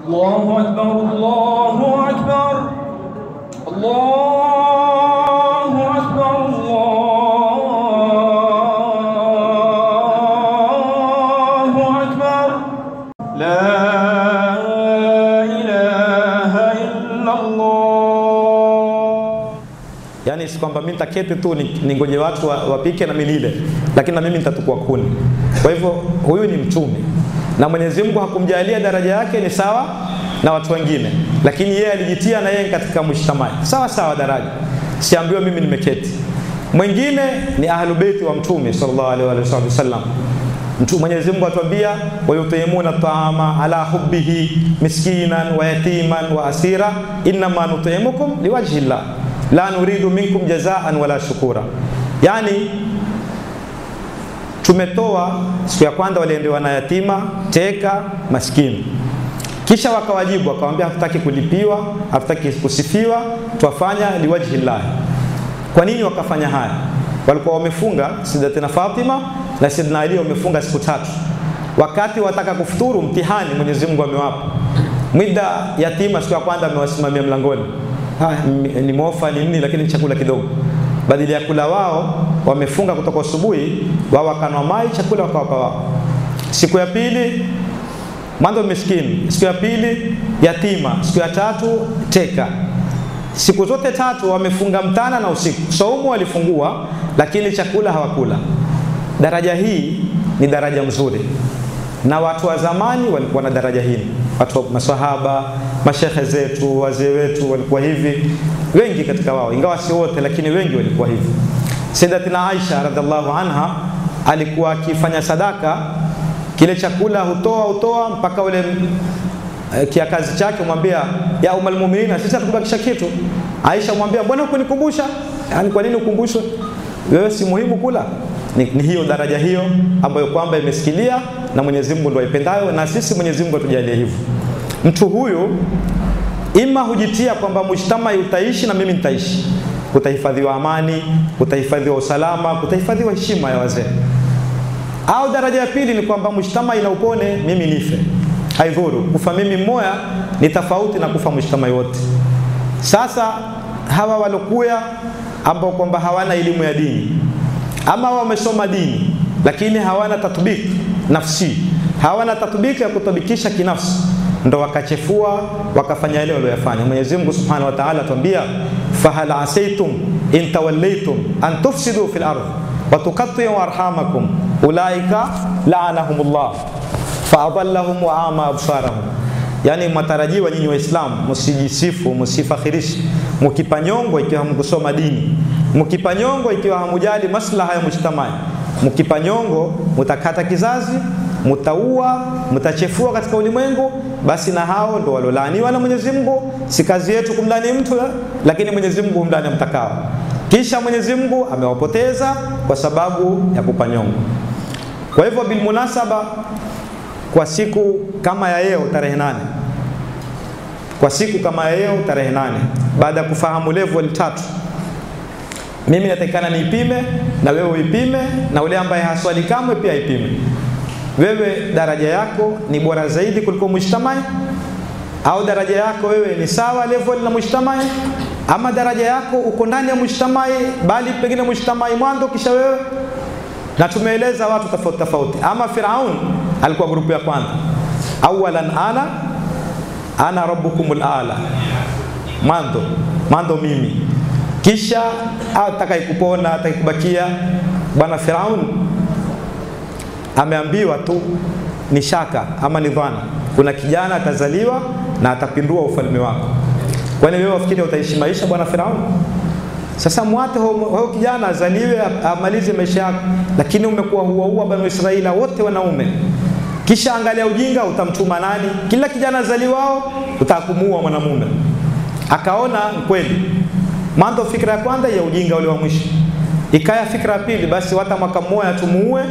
Allahu akbar, Allahu akbar, Allahu akbar, Allahu akbar. La ilaha illa Allah. Yani si kwamba mimi nitaketi tu ningoje watu wapike na mimi nile, lakini na mimi nitatukua kuni. Kwa hivyo huyu ni mtume na Mwenyezi Mungu hakumjalia daraja yake ni sawa na watu wengine, lakini yeye alijitia na yeye katika mujtamai sawa sawa daraja, siambiwa mimi nimeketi. Mwingine ni ahlul bait wa mtume sallallahu alaihi wasallam. Mwenyezi Mungu atuambia wayutimuna ta'ama ala hubbihi miskinan wa yatiman wa asira inma nutimukum liwajhi llah la nuridu minkum jazaan wala shukura. Yani tumetoa siku ya kwanza waliendewa na yatima, teka, maskini. Kisha wakawajibu wakamwambia hatutaki kulipiwa, hatutaki kusifiwa, tuwafanya liwajhi llah. Kwa nini wakafanya haya? Walikuwa wamefunga Sayyidatina Fatima na Sayyidina Ali wamefunga siku 3. Wakati wataka kufuturu mtihani Mwenyezi Mungu amewapa. Mwida yatima siku ya kwanza amewasimamia mlangoni. Ni mofa ni nini lakini chakula kidogo. Badala ya kula wao wamefunga kutoka asubuhi, wao wakanwa mai chakula wakawapa wao. Siku ya pili mwanzo miskini, siku ya pili yatima, siku ya 3 teka. Siku zote 3 wamefunga mchana na usiku. Saumu walifungua lakini chakula hawakula. Daraja hii ni daraja mzuri. Na watu wa zamani walikuwa na daraja hili. Watu maswahaba, mashekhe zetu, wazee wetu walikuwa hivi. Wengi katika wao, ingawa si wote lakini wengi walikuwa hivi. Sayyidatina Aisha radhiallahu anha alikuwa akifanya sadaka, kile chakula hutoa mpaka ule kiakazi chake mwambia ya ummul mu'minin sisi hatukubakisha kitu. Aisha mwambia mbona hukunikumbusha? Yani kwa nini ukumbushwe? Wewe si muhimu kula. Ni hiyo daraja hiyo ambayo kwamba imesikilia na Mwenyezi Mungu ndio aipendayo, na sisi Mwenyezi Mungu atujalie hivyo. Mtu huyu ima hujitia kwamba mujtamai utaishi na mimi nitaishi, kutahifadhiwa amani, kutahifadhiwa usalama, kutahifadhiwa heshima ya wazee. Au daraja ya pili ni kwamba mujtamai na upone mimi nife, haidhuru. Kufa mimi mmoja ni tofauti na kufa mujtamai wote. Sasa hawa walokuya ambao kwamba hawana elimu ya dini ama wamesoma dini lakini hawana tatbik nafsi, hawana tatbik ya kutabikisha kinafsi, ndo wakachefua wakafanya ile waliyofanya. Mwenyezi Mungu Subhanahu wa Ta'ala atuambia fahal asaytum in tawallaytum an tufsidu fil ardh wa tuqatti'u arhamakum ulaika la'anahumullah fa adallahum wa ama absarahum. Yani matarajiwa nyinyi Waislamu msijisifu, msifakhirishi, mkipanyongo ikiwa hamkusoma dini, mkipanyongo ikiwa hamujali maslaha ya mujtamai, mkipanyongo mtakata kizazi, mtaua, mtachefua katika ulimwengu, basi na hao ndo walolaaniwa na Mwenyezi Mungu. Si kazi yetu kumlani mtu, lakini Mwenyezi Mungu humlani mtakao. Kisha Mwenyezi Mungu amewapoteza kwa sababu ya kupanyongo. Kwa hivyo bilmunasaba, kwa siku kama ya leo tarehe 8, kwa siku kama ya leo tarehe 8, baada ya kufahamu level 3, mimi natakikana niipime na wewe uipime na ule ambaye haswali kamwe pia ipime. Wewe daraja yako ni bora zaidi kuliko mujtamai, au daraja yako wewe ni sawa level na mujtamai, ama daraja yako uko ndani ya mujtamai bali pengine mujtamai mwanzo kisha wewe. Na tumeeleza watu tofauti tofauti. Ama Firaun alikuwa grupu ya kwanza, awalan ana rabbukumul aala, mando mimi, kisha atakayekupona atakayekubakia. Bwana Firaun ameambiwa tu ni shaka ama ni dhana, kuna kijana atazaliwa na atapindua ufalme wako. Kwani wewe wafikiri utaishi maisha bwana Firaun? Sasa mwate huyo kijana azaliwe amalize maisha yako, lakini umekuwa huwa banu Israeli wote wanaume. Kisha angalia ujinga, utamtuma nani? Kila kijana azaliwao utakumuua mwanamume. Akaona kweli. Mwanzo fikra ya kwanza ya ujinga ule wa mwisho. Ikaya fikra ya pili, basi wata mwaka mmoja tumuue,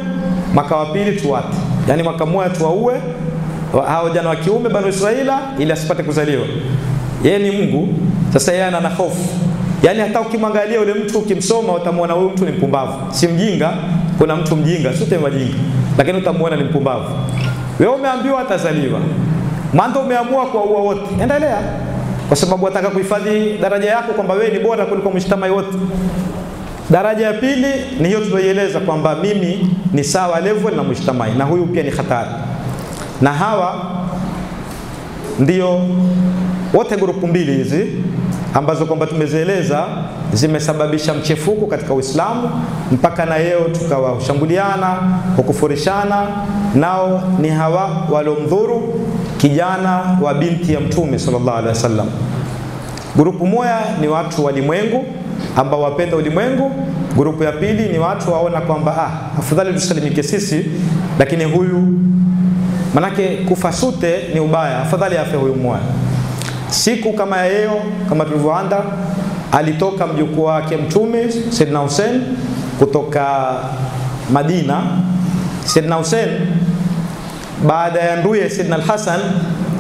mwaka wa pili tuwate. Yani mwaka mmoja tuwaue hao jana wa kiume banu Israeli ili asipate kuzaliwa. Yeye ni Mungu. Sasa yeye ana hofu. Yani hata ukimwangalia ule mtu ukimsoma utamwona huyu mtu ni mpumbavu. Si mjinga, kuna mtu mjinga, sote wajinga. Lakini utamuona ni mpumbavu. Wewe umeambiwa atazaliwa. Mwanzo umeamua kuwaua wote, endelea, kwa sababu wataka kuhifadhi daraja yako kwamba wewe ni bora kuliko mshtamai wote. Daraja ya pili ni hiyo tuliyoeleza kwamba mimi ni sawa level na mshtamai, na huyu pia ni hatari. Na hawa ndio wote grupu mbili hizi ambazo kwamba tumezieleza zimesababisha mchefuko katika Uislamu mpaka na leo tukawashambuliana, kukufurishana. Nao ni hawa walomdhuru kijana wa binti ya Mtume sallallahu alaihi wasallam. Grupu moja ni watu walimwengu ambao wapenda ulimwengu. Grupu ya pili ni watu waona kwamba afadhali tusalimike sisi, lakini huyu manake kufa sote ni ubaya, afadhali afe huyu mmoja. Siku kama ya leo, kama tulivyoanda, alitoka mjukuu wake Mtume Saidna Hussein kutoka Madina. Saidna Hussein baada ya nduye Saidna Al-Hasan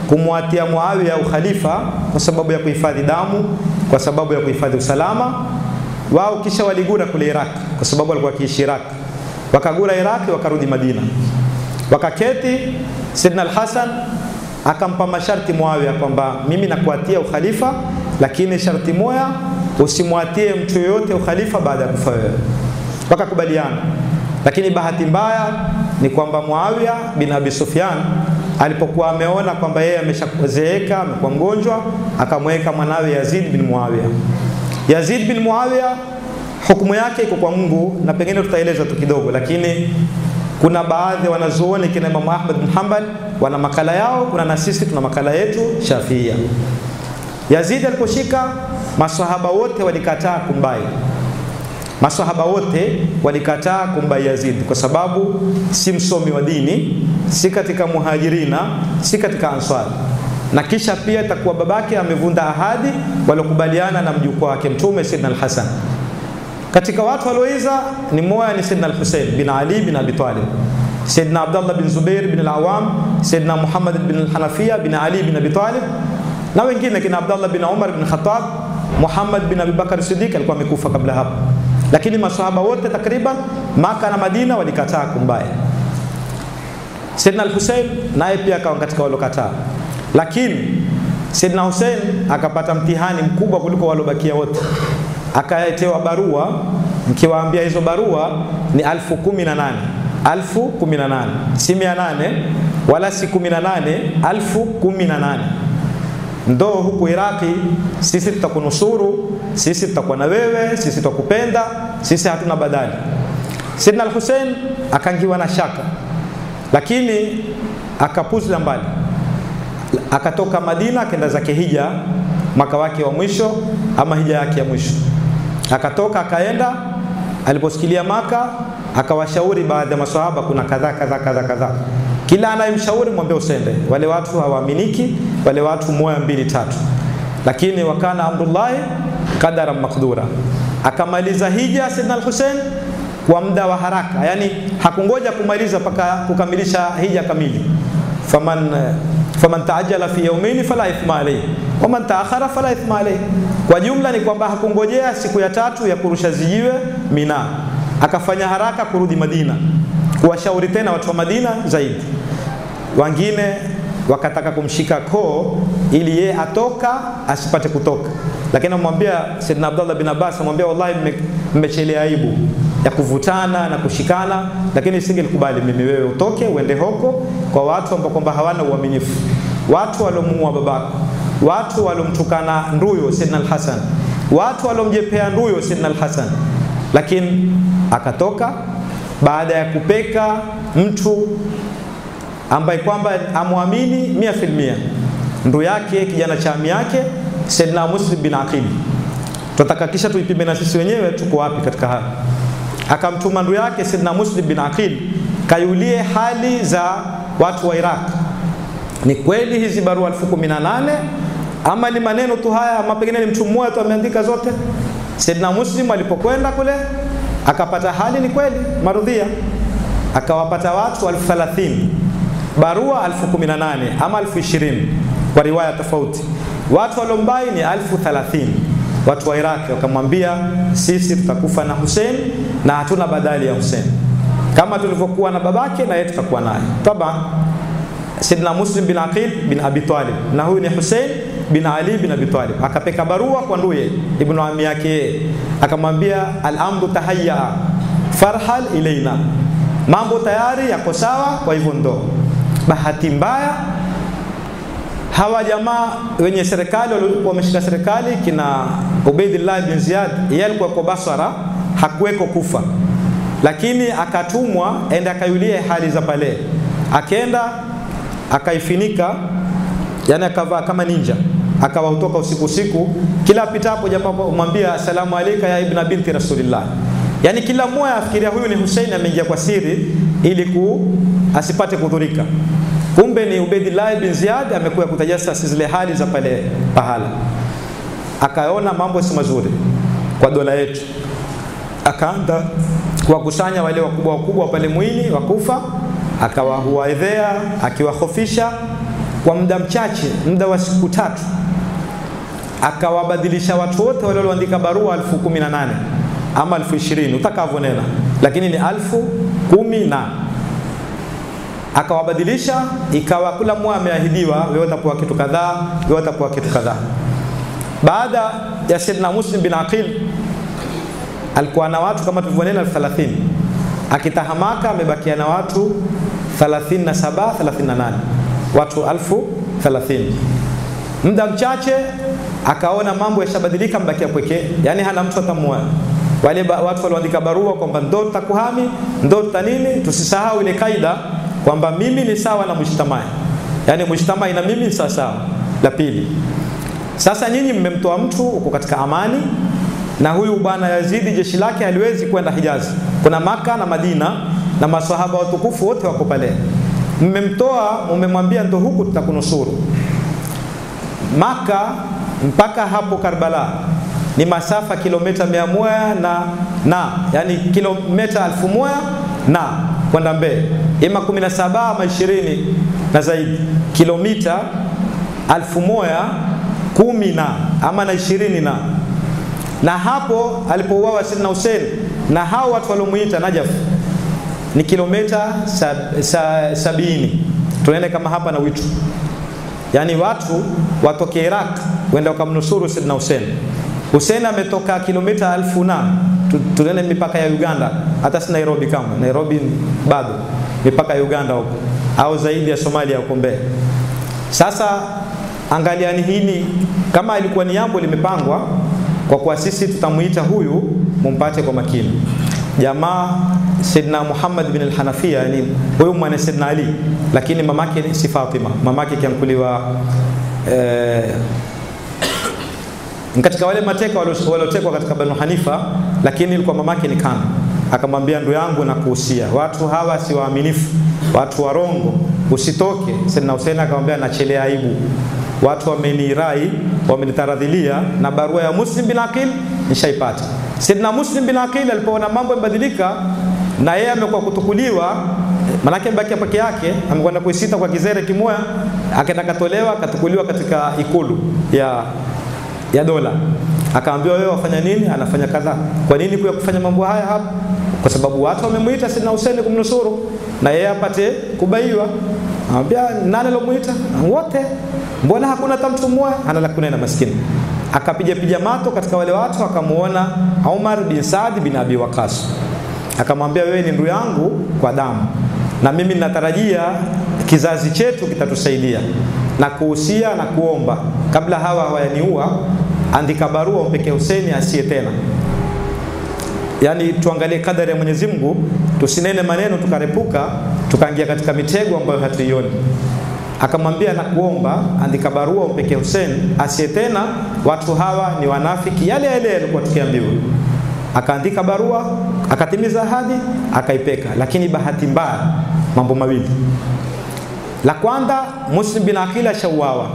kumwatia Muawiya ukhalifa kwa sababu ya kuhifadhi damu, kwa sababu ya kuhifadhi usalama wao, kisha waligura kule Iraq kwa sababu walikuwa kiishi Iraq. Wakagura Iraq, wakarudi Madina, wakaketi. Saidna Al-Hasan akampa masharti Muawiya kwamba mimi nakuatia ukhalifa, lakini sharti moja, usimwatie mtu yoyote ukhalifa baada ya kufa wewe. Wakakubaliana. Lakini bahati mbaya ni kwamba Muawiya bin Abi Sufyan alipokuwa ameona kwamba yeye ameshazeeka, amekuwa mgonjwa, akamweka mwanawe Yazid bin Muawiya. Yazid bin Muawiya hukumu yake iko kwa Mungu, na pengine tutaeleza tu kidogo, lakini kuna baadhi wanazuoni kina Imam Ahmad bin Hanbal wana makala yao, kuna na sisi tuna makala yetu Shafiia. Yazid aliposhika, maswahaba wote walikataa kumbai. Maswahaba wote walikataa kumbai Yazid kwa sababu si msomi wa dini, si katika muhajirina, si katika ansar. Na kisha pia takuwa babake amevunda ahadi walokubaliana na mjukuu wake Mtume Saidna Al-Hasan. Katika watu walioiza ni moja ni Saidna Al-Husayn bin Ali bin Abi Talib, Saidna Abdullah bin Zubair bin Al-Awam, Saidna Muhammad bin Al-Hanafiya bin Ali bin Abi Talib, na wengine kina Abdullah bin Umar bin Khattab, Muhammad bin Abi Bakar Siddiq alikuwa amekufa kabla hapo. Lakini maswahaba wote takriban Maka na Madina walikataa kumbai. Saidna Al-Husayn naye pia akawa katika walokataa. Lakini Saidna Hussein akapata mtihani mkubwa kuliko walobakia wote. Akaetewa barua, mkiwaambia hizo barua ni 1018. 1018. Si 800 wala si 18, 1018. Ndo huku Iraki sisi tutakunusuru, sisi tutakuwa na wewe, sisi tutakupenda, sisi hatuna badali. Saidna Al-Hussein akangiwa na shaka, lakini akapuzila mbali. Akatoka Madina akaenda zake hija, mwaka wake wa mwisho ama hija yake ya mwisho. Akatoka akaenda, aliposikilia Maka akawashauri baadhi ya maswahaba, kuna kadha. Kila anayemshauri mwambie usende, wale watu hawaaminiki, wale watu 1 2 3. Lakini wakana amrullah qadara maqdura. Akamaliza hija Saidna Al-Hussein kwa muda wa haraka, yani hakungoja kumaliza mpaka kukamilisha hija kamili. Faman taajjala fi yawmayn fala ithma alayhi wa man ta'akhara fala ithma alayhi. Kwa jumla ni kwamba hakungojea siku ya 3 ya kurusha zijiwe Mina, akafanya haraka kurudi Madina kuwashauri tena watu wa Madina zaidi. Wengine wakataka kumshika koo ili yeye atoka asipate kutoka, lakini amwambia Saidna Abdullah bin Abbas, amwambia wallahi mmechelea aibu ya kuvutana na kushikana, lakini singelikubali mimi wewe utoke uende huko kwa watu ambao kwamba hawana uaminifu, watu walomuua babako, watu walomtukana nduyo Saidna Al-Hasan, watu walomjepea nduyo Saidna Al-Hasan. Lakini akatoka baada ya kupeka mtu ambaye kwamba amwamini 100%, ndugu yake, kijana cha ami yake Saidna Muslim bin Aqil. Tutataka kisha tuipime na sisi wenyewe tuko wapi katika haya. Akamtuma ndugu yake Saidna Muslim bin Aqil kayulie hali za watu wa Iraq. Ni kweli hizi barua 1018 ama ni maneno tu haya, ama pengine ni mtu mmoja tu ameandika zote? Saidna Muslim alipokwenda kule akapata hali ni kweli marudhia, akawapata watu 1030, barua 1018 ama 1020 kwa riwaya tofauti. Watu walombai ni 1030. Watu wa Iraq wakamwambia sisi tutakufa na Hussein na hatuna badali ya Hussein, kama tulivyokuwa na babake na yeye tutakuwa naye. Taba Sayyidina Muslim bin Aqil bin Abi Talib, na huyu ni Hussein bin Ali bin Abi Talib. Akapeka barua kwa nduye ibn ammi yake, akamwambia al-amru tahayya farhal ilaina, mambo tayari yako sawa, kwa hivyo ndo. Bahati mbaya hawa jamaa wenye serikali walikuwa wameshika serikali, kina Ubaidillah bin Ziyad, yeye alikuwa kwa Basra, hakuweko Kufa, lakini akatumwa ende akayulie hali za pale. Akaenda akaifinika, yani akavaa kama ninja, akawa hutoka usiku kila pitapo jamaa kumwambia asalamu alayka ya ibn binti rasulillah. Yani kila mmoja afikiria huyu ni Hussein ameingia kwa siri ili asipate kudhurika. Kumbe ni Ubaidillah bin Ziyad amekuwa kutajasasi zile hali za pale pahala. Akaona mambo si mazuri kwa dola yetu, akaanza kuwakusanya wale wakubwa pale mwili wa Kufa, akawahuaidhea, akiwahofisha kwa muda mchache, muda wa siku 3, akawabadilisha watu wote wale walioandika barua 1018 ama 1020 utakavonena, lakini ni 1010 na akawabadilisha, ikawa kila mmoja ameahidiwa wewe utapewa kitu kadhaa, wewe utapewa kitu kadhaa. Baada ya Sayyidina Muslim bin Aqil alikuwa na watu kama tulivyonena 30, akitahamaka amebakia na watu 37 38, watu 1030. Muda mchache akaona mambo yashabadilika, mbakia pekee, yani hana mtu atamua. Wale watu walioandika barua kwamba ndo tutakuhami, ndo tutanini, tusisahau ile kaida kwamba mimi ni sawa na mujtamaa, yani mujtamaa na mimi ni sawa. La pili, sasa nyinyi mmemtoa mtu uko katika amani, na huyu bwana Yazidi jeshi lake haliwezi kwenda Hijazi, kuna Maka na Madina na maswahaba watukufu wote wako pale. Mmemtoa, mmemwambia ndo huku tutakunusuru. Maka mpaka hapo Karbala ni masafa kilomita 100 yani kilomita 1000 na kwenda mbele, ima 17 ama 20 na zaidi, kilomita 1010 ama na 20 na hapo alipouawa Sayyidina Hussein na hao watu waliomuita Najaf ni kilomita 70. Tunaenda kama hapa na Witu, yani watu watoke Iraq wenda wakamnusuru Sayyidina Hussein. Hussein ametoka kilomita 1000 na tunaenda mipaka ya Uganda, hata si Nairobi, kama Nairobi bado mipaka ya Uganda huko, au zaidi ya Somalia huko mbele. Sasa angaliani hili, kama ilikuwa ni jambo limepangwa, kwa kuwa sisi tutamuita huyu, mumpate kwa makini. Jamaa Sayyidina Muhammad bin al-Hanafiya, yani huyu mwana Sayyidina Ali, lakini mamake ni si Fatima, mamake kiamkuliwa katika wale mateka waliotekwa katika Banu Hanifa, lakini ilikuwa mamake ni Kana. Akamwambia ndugu yangu na kuhusia, watu hawa si waaminifu, watu warongo, usitoke. Sayyidina Hussein akamwambia nachelea aibu, watu wamenirai, wamenitaradhilia, na barua ya Muslim bin Aqil nishaipata. Sayyidina Muslim bin Aqil alipoona mambo yamebadilika na yeye amekuwa kutukuliwa, manake mbaki peke yake, amekwenda kuisita kwa kizere kimoya, akaenda katolewa, katukuliwa katika ikulu ya dola. Akaambiwa wewe wafanya nini? Anafanya kadha. Kwa nini kuya kufanya mambo haya hapa? Kwa sababu watu wamemuita Sayyidina Hussein kumnusuru na yeye apate kubaiwa. Anambia nani alomuita? Wote. Mbona hakuna hata mtu mmoja? Ana la kunena maskini. Akapiga mato katika wale watu, akamuona Umar bin Saad bin Abi Waqas. Akamwambia wewe ni ndugu yangu kwa damu, na mimi ninatarajia kizazi chetu kitatusaidia, na kuhusia na kuomba kabla hawa hawaniua, andika barua umpeke Hussein asiye tena. Yani tuangalie kadari ya Mwenyezi Mungu, tusinene maneno tukarepuka tukaingia katika mitego ambayo hatuioni. Akamwambia na kuomba andika barua umpeke Hussein asiye tena, watu hawa ni wanafiki, yale yalikuwa tukiambiwa. Akaandika barua, akatimiza ahadi, akaipeka. Lakini bahati mbaya mambo mawili. La kwanza, Muslim bin Aqil shauawa,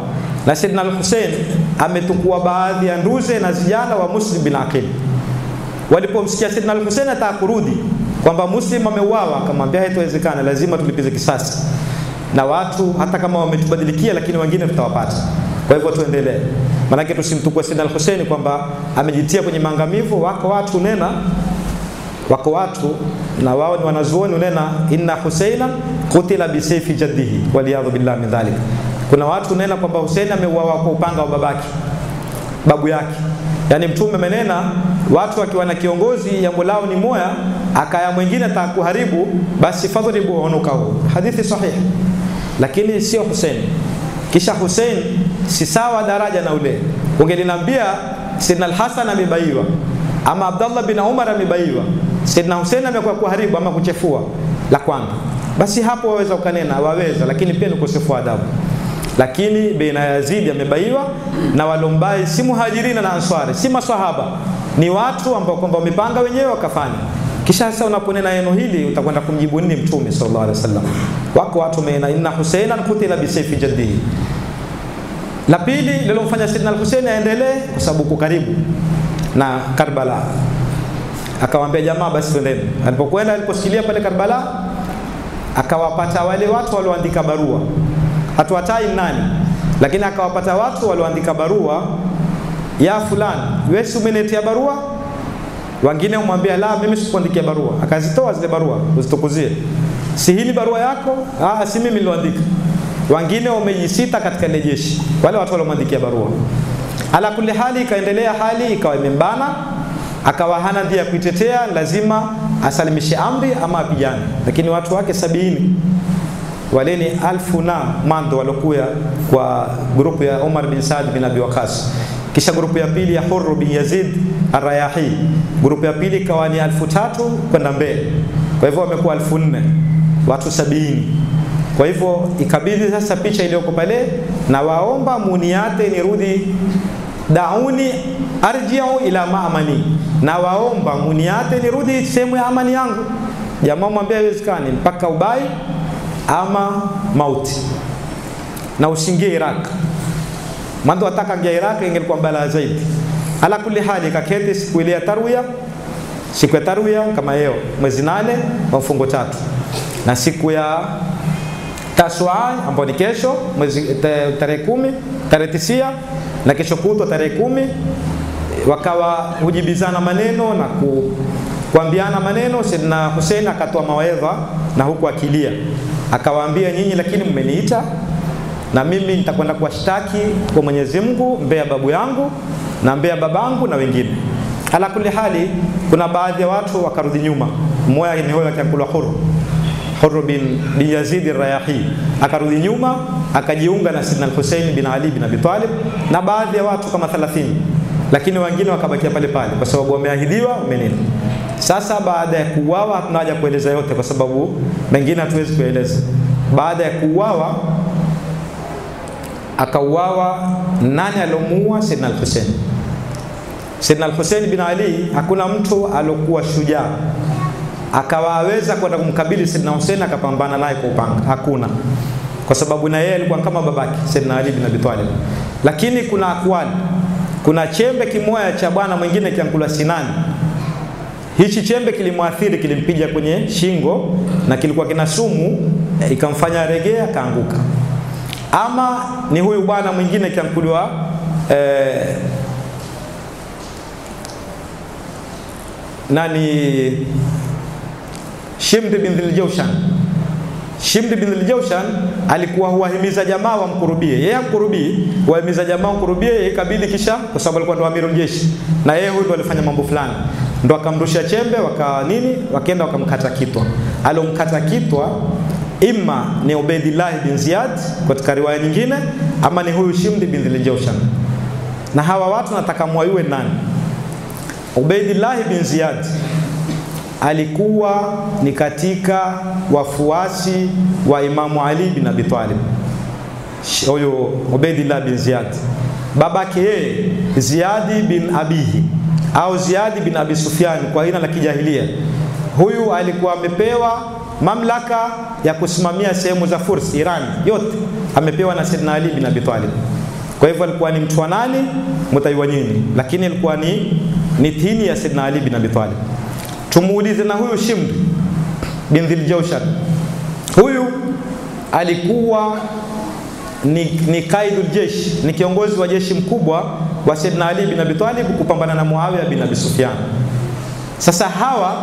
na Sayyidina al-Hussein ametukua baadhi ya nduze na vijana wa Muslim bin Aqil. Walipomsikia Sayyidina al-Hussein atakurudi kwamba Muslim ameuawa, akamwambia haitowezekana, lazima tulipize kisasi, na watu hata kama wametubadilikia, lakini wengine tutawapata. Kwa hivyo tuendelee, maana tusimtukue Sayyidina al-Hussein kwamba amejitia kwenye maangamivu. Wako watu nena Wako watu na wao ni wanazuoni unena inna Husaina qutila bi sayfi jaddihi waliyadhu billahi min dhalik. Kuna watu unena kwamba Hussein ameuawa kwa upanga wa babake, babu yake. Yani mtume amenena watu wakiwa na kiongozi jambo lao ni moya, akaya mwingine atakuharibu, basi fadhribu unukahu. Hadithi sahihi. Lakini sio Hussein. Kisha Hussein si sawa daraja na ule. Ungelinambia Sayyidina al-Hasan amebaiwa ama Abdullah bin Umar amebaiwa, Sayyidina Hussein amekuwa kuharibu ama kuchefua la kwanza, basi hapo waweza ukanena, waweza, lakini pia ni ukosefu wa adabu. Lakini baina Yazid amebaiwa na walombai si muhajirina na answari, si maswahaba, ni watu ambao kwamba wamepanga wenyewe wakafanya. Kisha sasa unaponena neno hili utakwenda kumjibu nini mtume sallallahu alaihi wasallam? Wako watu wamena inna Husainan qutila bi sayfi jaddihi. La pili lilomfanya Sayyidina al-Husaini aendelee kwa sababu uko karibu na Karbala. Akawaambia jamaa basi twendeni. Alipokwenda aliposikia pale Karbala akawapata wale watu walioandika barua. Hatuwatai nani, lakini akawapata watu walioandika barua ya fulani, wewe umeniletea barua? Wengine umwambia la, mimi sikuandikia barua. Akazitoa zile barua uzitukuzie. Si hili barua yako? Si mimi niloandika. Wengine wamejisita katika ile jeshi, wale watu waliomwandikia barua. Ala kulli hali ikaendelea, hali ikawa imembana, akawa hana dia kuitetea, lazima asalimishe amri ama apigane. Lakini watu wake 70 wale ni 1000 na mando walokuya kwa grupu ya Umar bin Saad bin Abi Waqas. Kisha grupu ya pili ya Hurr bin Yazid Ar-Rayahi, grupu ya pili ikawa ni 3000 kwenda mbele. Kwa hivyo wamekuwa 4000, watu 70. Kwa hivyo ikabidi sasa picha iliyoko pale, na waomba muniate nirudi, dauni arji'u ila ma'amani, na waomba muniate nirudi sehemu ya amani yangu. Jamaa mwambia haiwezekani, mpaka ubai ama mauti, na usingie Iraq. Mando ataka ngia Iraq ingelikuwa balaa zaidi. Ala kulli hali kaketi siku ile ya tarwiya, siku ya tarwiya kama leo mwezi 8 wa mfungo 3, na siku ya Tasua ambapo ni kesho mwezi tarehe 10, tarehe 9, na kesho kutwa tarehe 10, wakawa hujibizana maneno na kuambiana maneno. Sayyidina Hussein akatoa mawaidha na huku akilia, akawaambia nyinyi lakini mmeniita na mimi nitakwenda kuwashtaki kwa Mwenyezi Mungu mbele ya babu yangu na mbele ya babangu na wengine. Ala kulli hali kuna baadhi ya watu wakarudi nyuma. Mmoja ni huyo akiamkula Hurr bin Yazid Ar-Rayahi, akarudi nyuma akajiunga na Sayyidina al-Husayn bin Ali bin Abi Talib na baadhi ya watu kama 30, lakini wengine wakabakia pale pale kwa sababu wameahidiwa umenini. Sasa baada ya kuuawa, hatuna haja kueleza yote kwa sababu mengine hatuwezi kueleza. Baada ya kuuawa, akauawa nani alomuua? Sayyidina al-Husayn. Sayyidina al-Husayn bin Ali, hakuna mtu alokuwa shujaa akawaweza kwenda kumkabili Sayyidina Hussein akapambana naye kwa upanga, hakuna, kwa sababu na yeye alikuwa kama babake Sayyidina Ali bin Abi Talib. Lakini kuna akwali, kuna chembe kimoja cha bwana mwingine kiankula Sinani. Hichi chembe kilimwathiri, kilimpiga kwenye shingo na kilikuwa kina sumu, ikamfanya regea kaanguka. Ama ni huyu bwana mwingine kiankuliwa nani, Shimd bin Dhiljawshan. Shimd bin Dhiljawshan alikuwa huwahimiza jamaa wamkurubie. Yeye amkurubii, huwahimiza jamaa wamkurubie, yeye ikabidi kisha kwa sababu alikuwa ndo amirul jeshi. Na yeye huyo ndo alifanya mambo fulani. Ndo akamrusha chembe wakaenda wakamkata kitwa. Alomkata kitwa imma ni Ubaydillah bin Ziyad katika riwaya nyingine, ama ni huyu Shimd bin Dhiljawshan. Na hawa watu nataka mwayue nani? Ubaydillah bin Ziyad alikuwa ni katika wafuasi wa Imamu Ali bin Abi Talib. Huyo Ubaydillah bin Ziyad, babake yeye Ziyad bin Abihi au Ziyad bin Abi Sufyan kwa jina la kijahilia. Huyu alikuwa amepewa mamlaka ya kusimamia sehemu za Furs, Iran yote amepewa na Sayyidina Ali bin Abi Talib. Kwa hivyo alikuwa ni mtu wa nani mtaiwa nyinyi, lakini alikuwa ni tini ya Sayyidina Ali bin Abi Talib. Tumuulize na huyu Shimd bin Dhiljawshan. Huyu alikuwa ni kaidul jeshi, ni kiongozi wa jeshi mkubwa wa Sayyidina Ali bin Abi Talib kupambana na Muawiya bin Abi Sufyan. Sasa hawa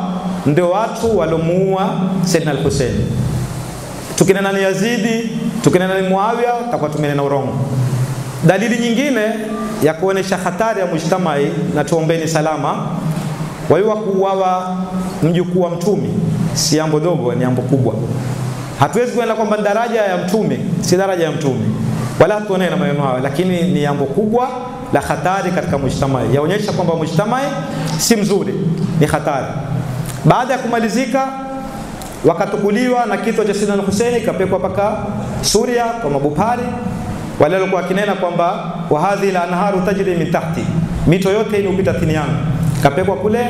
ndio watu walomuua Saidina al-Hussein. Tukinena ni Yazidi, tukinena ni Muawiya, takuwa tumenena urongo. Dalili nyingine ya kuonesha hatari ya mujtamai, na tuombeni salama, waiwa kuuawa mjukuu wa mtume si jambo dogo, ni jambo kubwa. Hatuwezi kuenda kwamba daraja ya mtume, si daraja ya mtume, wala hatuone na maneno hayo, lakini ni jambo kubwa la hatari katika mujtamai, yaonyesha kwamba mujtamai si mzuri, ni hatari. Baada ya kumalizika, wakatukuliwa na kichwa cha Saidina Hussein kapekwa paka Suria kwa mabupari, wale walikuwa kinena kwamba wa hadhi la anharu tajri min tahti, mito yote inapita chini yangu, kapekwa kule.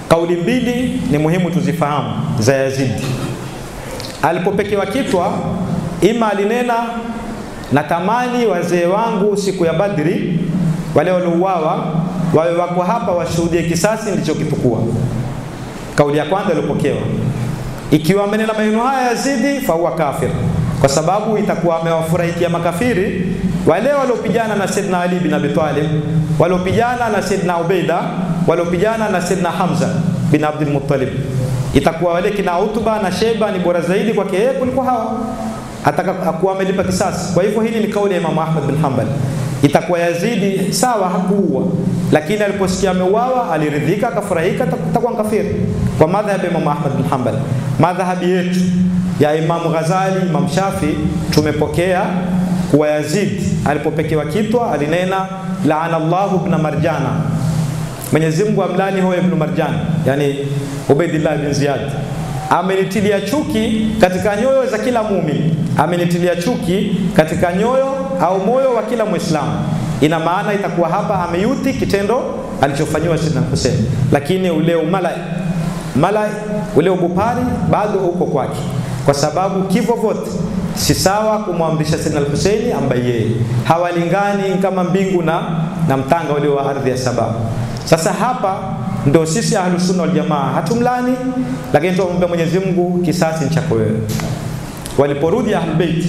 Kauli mbili ni muhimu tuzifahamu za Yazid. Alipopekewa kitwa, ima alinena natamani wazee wangu siku ya Badri wale waliouawa wawe wako hapa washuhudie kisasi ndicho kitukua. Kauli ya kwanza ilipokewa. Ikiwa amenena maneno haya Yazidi, fa huwa kafir, kwa sababu itakuwa amewafurahikia makafiri wale waliopigana na Saidina Ali bin Abi Talib, waliopigana na Saidina Ubaida, waliopigana na Saidina Hamza bin Abdul Muttalib. Itakuwa wale kina Utba na Sheba ni bora zaidi kwake yeye kuliko hawa, atakuwa amelipa kisasi. Kwa hivyo hili ni kauli ya Imam Ahmad bin Hanbal. Itakuwa Yazidi sawa hakuua, lakini aliposikia ameuawa aliridhika, akafurahika, atakuwa kafiri. Kwa madhhabi ya Imam Ahmad bin Hanbal. Madhhabi yetu ya Imam Ghazali, Imam Shafi, tumepokea kuwa Yazid alipopekewa kitwa alinena laana Allahu ibn Marjana, Mwenyezi Mungu amlani huyo ibn Marjan, yani Ubaydillah bin Ziyad, amenitilia chuki katika nyoyo za kila muumini, amenitilia chuki katika nyoyo au moyo wa kila Muislamu. Ina maana itakuwa hapa ameyuti kitendo alichofanywa Saidina Hussein, lakini ule malai ule ubupari bado uko kwake, kwa sababu kifo vote si sawa kumwamrisha Saidina Hussein ambaye yeye hawalingani kama mbingu na mtanga ule wa ardhi ya Saba. Sasa hapa ndio sisi Ahlus Sunna wal Jamaa hatumlani, lakini tuombe Mwenyezi Mungu kisasi chako wewe. Waliporudi Ahlul Bait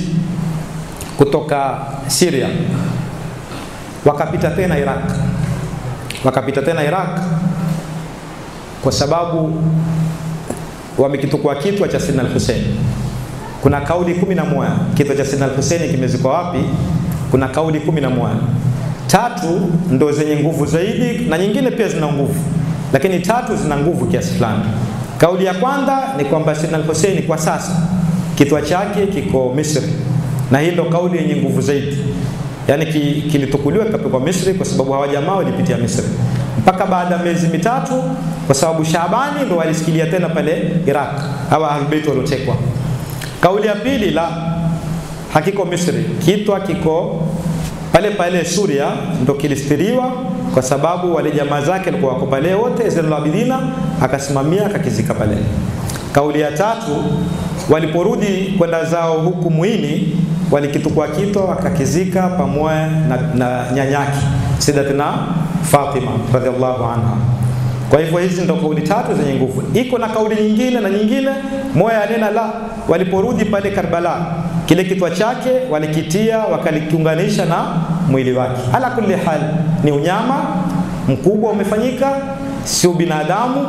kutoka Syria, wakapita tena Iraq, kwa sababu wamekitukua kitwa cha Saidina Hussein. Kuna kauli 11 kitwa cha Saidina Hussein kimezikwa wapi. Kuna kauli 11, 3 ndo zenye nguvu zaidi na nyingine pia zina nguvu, lakini 3 zina nguvu kiasi fulani. Kauli ya kwanza ni kwamba Saidina Hussein kwa sasa kitwa chake kiko Misri, na hii ndo kauli yenye nguvu zaidi. Yani kilitukuliwa kapekwa Misri kwa sababu hawa jamaa walipitia Misri mpaka baada ya miezi 3, kwa sababu Shaabani ndo walisikilia tena pale Iraq hawa Ahlul Bait waliotekwa. Kauli ya pili, la hakiko Misri, kitwa kiko pale Suria, ndo kilistiriwa kwa sababu wale jamaa zake walikuwa wako pale wote, Zainul Abidina akasimamia akakizika pale. Kauli ya 3, waliporudi kwenda zao huku Muini, walikitukua kitwa akakizika pamoja na nyanyaki Sayyidatina Fatima radhiallahu anha. Kwa hivyo hizi ndo kauli 3 zenye nguvu. Iko na kauli nyingine na nyingine, moja anena la waliporudi pale Karbala, kile kitwa chake walikitia wakalikiunganisha na mwili wake. Ala kulli hal, ni unyama mkubwa umefanyika, sio binadamu,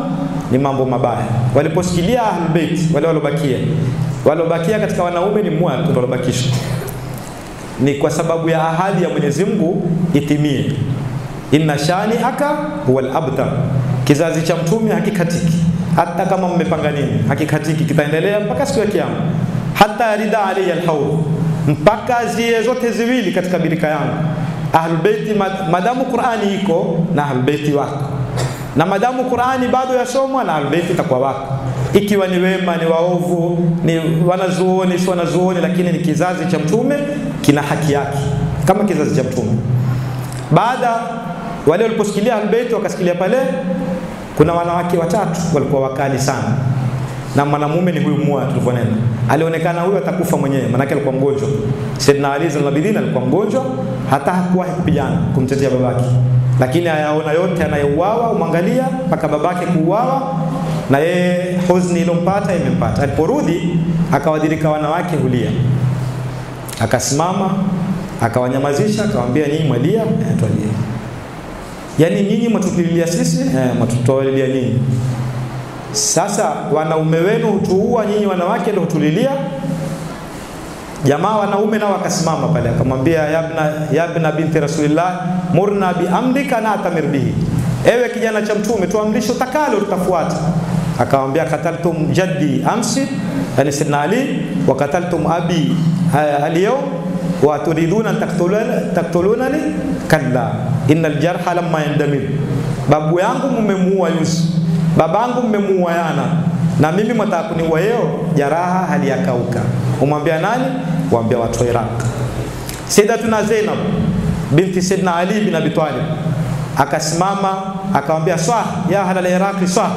ni mambo mabaya. Waliposikilia Ahlul Bait wale walobakia katika wanaume ni mmoja tu walobakishwa, ni kwa sababu ya ahadi ya Mwenyezi Mungu itimie. Inna shani aka huwal abtar, kizazi cha mtume hakikatiki, hata kama mmepanga nini hakikatiki, kitaendelea mpaka siku ya kiyama. Hata yarida alayya alhawl, mpaka zie zote ziwili katika birika yangu. Ahlul Bait, madamu Qur'ani iko na Ahlul Bait wako, na madamu Qur'ani bado yasomwa na Ahlul Bait itakuwa wako, ikiwa ni wema ni waovu, ni wanazuoni si wanazuoni, lakini ni kizazi cha mtume, kina haki yake kama kizazi cha mtume. Baada wale waliposikilia Ahlul Bait wakasikilia pale, kuna wanawake 3 walikuwa wakali sana, na mwanamume ni huyu mmoja tulivyonena. Alionekana huyu atakufa mwenyewe, maana alikuwa mgonjwa. Saidina Ali bin Abi Talib alikuwa mgonjwa, hata hakuwahi kupigana kumtetea babake, lakini ayaona yote anayeuawa, umwangalia mpaka babake kuuawa, na yeye huzuni ilompata imempata. Aliporudi akawadirika wanawake hulia, akasimama akawanyamazisha, akamwambia nyinyi mwalia, tualie. Yani nyinyi mtutililia sisi, mtutolilia nini? sasa wanaume wenu hutuua, nyinyi wanawake ndio hutulilia. Jamaa wanaume nao wakasimama pale, akamwambia yabna binti Rasulillah, murna bi amrika na atamir bihi, ewe kijana cha mtume, tuamrisho takalo tutafuata. Akamwambia qataltum jaddi amsi, yani sidna Ali, wa qataltum abi al-yawm wa turiduna an taqtulunani, kalla innal jarha lamma yandamil, babu yangu mmemuua yuzi, babangu mmemuua yana, na mimi mtaka kuniua leo, jaraha haliyakauka. Umwambia nani? Waambia watu wa Iraq. Sayyidatuna Zainab binti Sayyidina Ali bin Abi Talib akasimama akamwambia, swah ya ahla al-Iraq, swah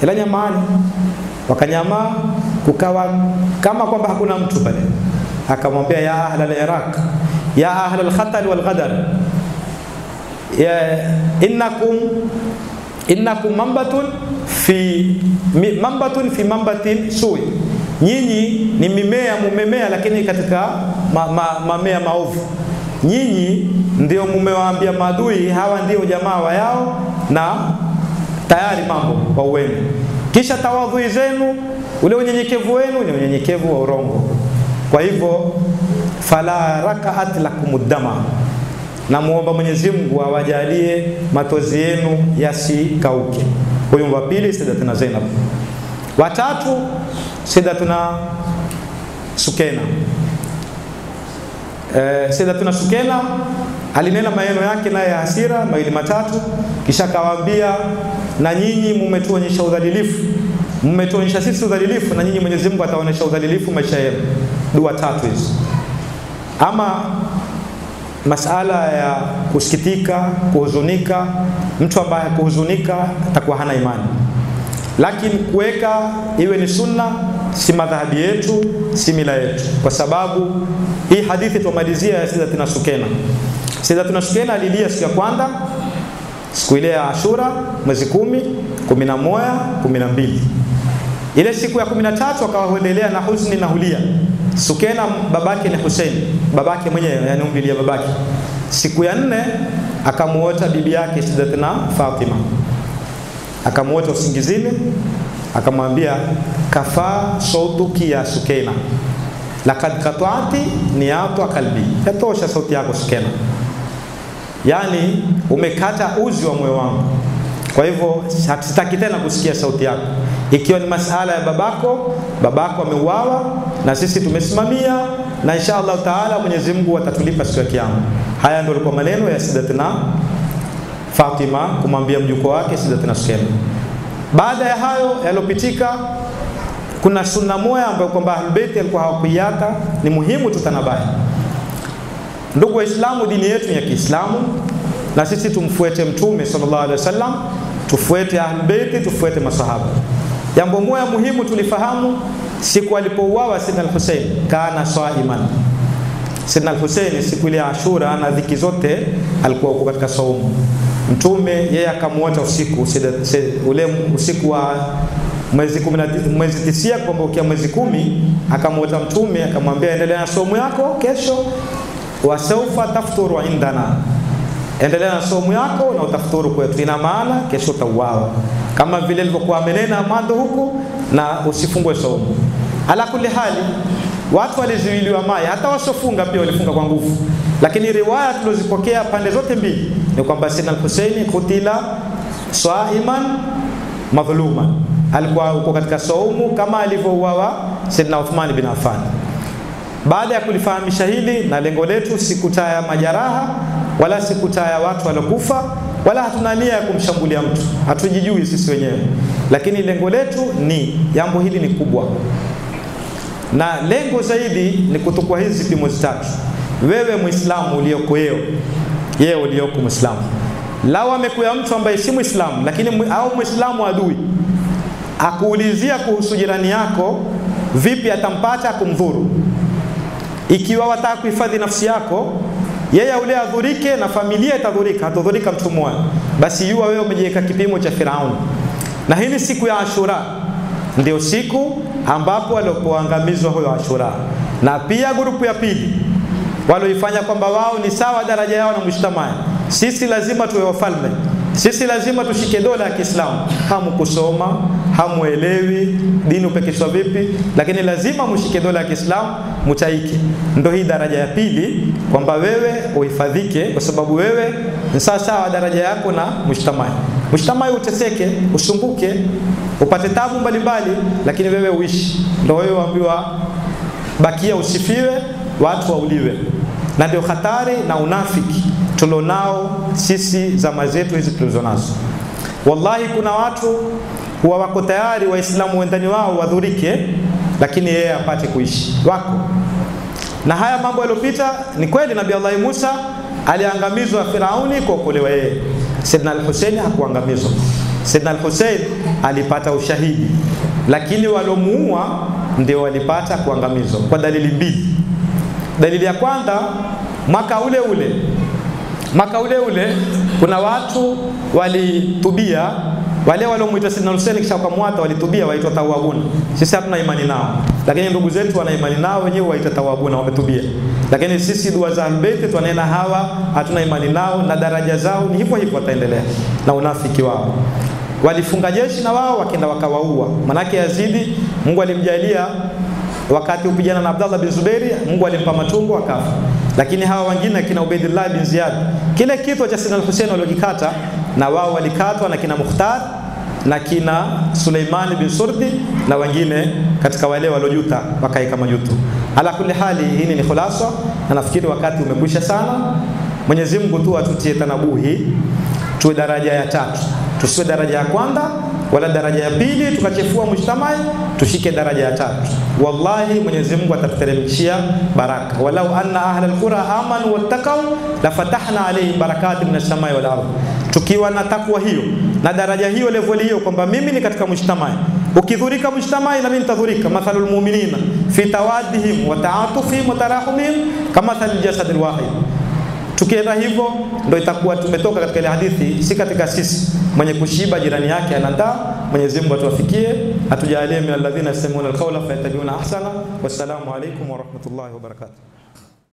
ila nyamani. Wakanyama, kukawa kama kwamba hakuna mtu pale. Akamwambia, ya ahla al-Iraq, ya ahla al-khatal wal ghadar, ya innakum mambatun fi mambatin su'i, nyinyi ni mimea mumemea, lakini katika mamea maovu. Nyinyi ndio mumewaambia maadui hawa ndio jamaa wa yao, na tayari mambo kwa uwenu. Kisha tawadhui zenu, ule unyenyekevu wenu ni unyenyekevu wa urongo. Kwa hivyo fala rakaat lakumuddama, na muomba Mwenyezi Mungu awajalie matozi yenu yasikauke. Huyo wa pili Sayyidatuna Zainab. Watatu Sayyidatuna Sukena. Sayyidatuna Sukena alinena maneno yake naye ya hasira mawili matatu, kisha akawaambia, na nyinyi mmetuonyesha udhalilifu, mmetuonyesha sisi udhalilifu, na nyinyi Mwenyezi Mungu ataonyesha udhalilifu maisha yenu. Dua tatu hizo. Ama masala ya kusikitika, kuhuzunika, mtu ambaye kuhuzunika atakuwa hana imani. Lakini kuweka iwe ni sunna, si madhahabi yetu, si mila yetu, kwa sababu hii hadithi tumalizia ya Sayyidatuna Sukena. Sayyidatuna Sukena alilia siku ya kwanza, siku ile ya Ashura, mwezi 10, 11, 12. Ile siku ya 13 akawaendelea na huzuni na hulia. Sukena babake ni Hussein, babake mwenyewe, yani umbilia babake. Siku ya 4 akamuota bibi yake Sayyidatuna Fatima. Akamuota usingizini, akamwambia, kafa sautuki ya Sukena, laqad qata'ti niyatu qalbi, yatosha sauti yako Sukena, yani umekata uzi wa moyo wangu. Kwa hivyo sitaki tena kusikia sauti yako. Ikiwa ni masala ya babako ameuawa na sisi tumesimamia, na inshallah taala Mwenyezi Mungu atatulipa siku ya kiyama. Haya ndio yalikuwa maneno ya Sayyidatuna Fatima kumwambia mjukuu wake Sayyidatuna Sukena. Baada ya hayo yalopitika, kuna sunna moja ambayo kwamba Ahlulbayt alikuwa hawakuiata, ni muhimu tutanabahi. Ndugu Waislamu, dini yetu ya Kiislamu, na sisi tumfuate Mtume sallallahu alaihi wasallam, tufuate Ahlulbayt, tufuate masahaba. Jambo moja muhimu tulifahamu, siku alipouawa Sayyidina al-Hussein, kana saiman. Sayyidina al-Hussein siku ile ya Ashura na dhiki zote alikuwa katika saumu. Mtume yeye akamuota usiku, ule usiku wa mwezi 9 kuambukia mwezi 10, akamuota Mtume akamwambia, endelea na somo yako kesho, wa saufa tafturu indana, endelea na somo yako na utafuturu kwetu, ina maana kesho utauawa, kama vile alivyokuwa amenena mwanzo huku, na usifungwe somo. Ala kulli hali watu walizuiliwa mai, hata wasofunga pia walifunga kwa nguvu. Lakini riwaya tulizopokea pande zote mbili ni kwamba Sayyidina al-Husaini kutila saiman madhluman, alikuwa uko katika saumu kama alivyouawa Sayyidina Uthman bin Affan. Baada ya kulifahamisha hili, na lengo letu si kutaya majaraha wala si kutaya watu walokufa, wala hatuna nia ya kumshambulia mtu, hatujijui sisi wenyewe, lakini lengo letu ni jambo hili ni kubwa, na lengo zaidi ni kutukua hizi pimo zitatu. Wewe Muislamu ulioko yeye ulioko Muislamu, lao amekuya mtu ambaye si Muislamu lakini au Muislamu adui, akuulizia kuhusu jirani yako, vipi atampata kumdhuru? Ikiwa wataka kuhifadhi nafsi yako, yeye ule adhurike na familia itadhurika, hatadhurika mtu mmoja, basi yua wewe umejiweka kipimo cha Firaun. Na hii ni siku ya Ashura, ndio siku ambapo walipoangamizwa huyo Ashura. Na pia grupu ya pili walioifanya kwamba wao ni sawa daraja yao na mujtamaa, sisi lazima tuwe wafalme, Sisi lazima tushike dola ya Kiislamu. Hamu kusoma, hamuelewi dini upekeshwa vipi, lakini lazima mshike dola ya Kiislamu, mchaike. Ndio hii daraja ya pili, kwamba wewe uhifadhike, kwa sababu wewe ni sawa daraja yako na mujtamai. Mujtamai uteseke, usumbuke, upate tabu mbalimbali, lakini wewe uishi. Ndio wewe waambiwa bakia usifiwe, watu wauliwe. Na ndio hatari na unafiki tulionao sisi zama zetu hizi tulizonazo. Wallahi kuna watu huwa wako tayari Waislamu wendani wao wadhurike, lakini yeye apate kuishi wako. Na haya mambo yaliyopita ni kweli, Nabii Allah Musa aliangamizwa Firauni kwa kuokolewa yeye. Sayyidina al-Hussein hakuangamizwa. Sayyidina al-Hussein alipata ushahidi, lakini walomuua ndio walipata kuangamizwa kwa dalili mbili. Dalili ya kwanza, mwaka ule ule kuna watu walitubia, wale waliomuita Sayyidina Hussein kisha wakamwata, walitubia, waitwa tawabuna. Sisi hatuna imani nao, lakini ndugu zetu wana imani nao, wenyewe waita tawabuna, wametubia. Lakini sisi dua za Ahlulbayt tunaona hawa hatuna imani nao, na daraja zao ni hivyo hivyo, wataendelea na unafiki wao. Walifunga jeshi na wao wakaenda wakawaua. Manake Yazidi Mungu alimjalia wakati upigana na Abdullah bin Zubairi, Mungu alimpa matungo akafa. Lakini hawa wengine kina Ubaidillah bin Ziyad, kile kitu cha Sayyidina Hussein waliokikata na wao walikatwa, na kina Mukhtar na kina Suleiman bin Surdi na wengine katika wale waliojuta wakaika majuto. Ala kulli hali, hii ni khulasa, na nafikiri wakati umekwisha sana. Mwenyezi Mungu tu atutie tanabuhi, tuwe daraja ya tatu, tusiwe daraja ya kwanza wala daraja ya pili tukachefua mujtamai, tushike daraja ya tatu. Wallahi Mwenyezi Mungu atatuteremshia baraka. Walau anna ahla alqura amanu wattaqaw la fatahna alayhim barakatin minas samai wal ardh. Tukiwa na takwa hiyo na daraja hiyo, level hiyo, kwamba mimi ni katika mujtamai, ukidhurika mujtamai na mimi nitadhurika. Mathalul mu'minina fi tawaddihim wa ta'atufihim wa tarahumihim kamathalil jasadil wahid. Tukienda hivyo ndio itakuwa tumetoka katika ile hadithi, si katika sisi mwenye kushiba jirani yake anataa. Mwenyezi Mungu atuwafikie, atujalie min alladhina yastami'una alqawla fayattabi'una ahsana. Wassalamu alaykum wa rahmatullahi wa barakatuh.